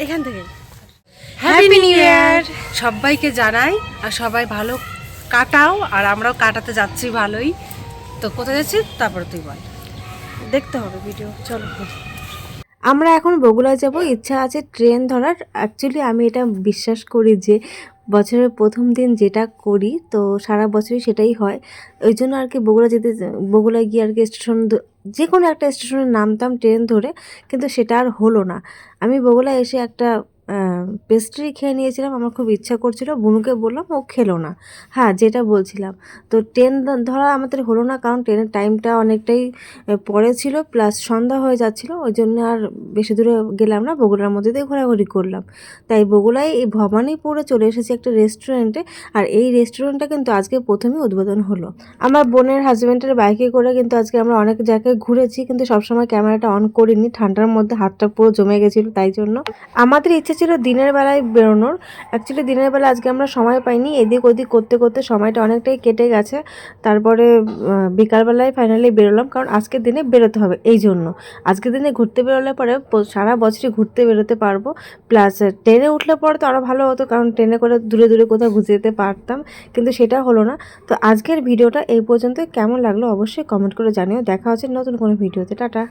এখান থেকে happy new year সবাইকে জানাই, আর সবাই ভালো কাটাও, আর আমরাও কাটাতে যাচ্ছি ভালোই। তো কোথায় যাচ্ছি তারপরে তুই বল, দেখতে হবে ভিডিও। চলো, আমরা এখন বগুড়া যাব, ইচ্ছা আছে ট্রেন ধরার। অ্যাকচুয়ালি আমি এটা বিশ্বাস করি যে বছরের প্রথম দিন যেটা করি তো সারা বছরই সেটাই হয়। ওই জন্য আর কি বগুড়ায় গিয়ে আর কি যে কোনো একটা স্টেশনে নামতাম ট্রেন ধরে, কিন্তু সেটা আর হলো না। আমি বগুড়ায় এসে একটা পেস্ট্রি খেয়ে নিয়েছিলাম, আমার খুব ইচ্ছা করছিল, বুনুকে বললাম, ও খেলো না। হ্যাঁ, যেটা বলছিলাম, তো ট্রেন ধরা আমাদের হলো না, কারণ ট্রেনের টাইমটা অনেকটাই পরে ছিল, প্লাস সন্ধ্যা হয়ে যাচ্ছিল। ওই জন্য আর বেশি দূরে গেলাম না, বগুড়ার মধ্যে দিয়ে ঘোরাঘুরি করলাম। তাই বগুড়ায় এই ভবানীপুরে চলে এসেছি একটা রেস্টুরেন্টে। আর এই রেস্টুরেন্টটা কিন্তু আজকে প্রথমেই উদ্বোধন হলো। আমার বোনের হাজব্যান্ডের বাইকে করে কিন্তু আজকে আমরা অনেক জায়গায় ঘুরেছি, কিন্তু সবসময় ক্যামেরাটা অন করিনি, ঠান্ডার মধ্যে হাতটা পুরো জমে গেছিলো। তাই জন্য আমাদের ইচ্ছে ছিল দিনের বেলায় বেরোনোর। অ্যাকচুয়ালি দিনের বেলা আজকে আমরা সময় পাইনি, এদিক ওদিক করতে করতে সময়টা অনেকটাই কেটে গেছে। তারপরে বিকালবেলায় ফাইনালি বেরোলাম, কারণ আজকের দিনে বেরোতে হবে। এই জন্য আজকের দিনে ঘুরতে বেরোলে পরে সারা বছরই ঘুরতে বেরোতে পারবো। প্লাস ট্রেনে উঠলে পরে তো আরও ভালো হতো, কারণ ট্রেনে করে দূরে দূরে কোথাও ঘুরতে যেতে পারতাম, কিন্তু সেটা হলো না। তো আজকের ভিডিওটা এই পর্যন্ত, কেমন লাগলো অবশ্যই কমেন্ট করে জানিও। দেখা হচ্ছে নতুন কোনো ভিডিওতে। টাটা।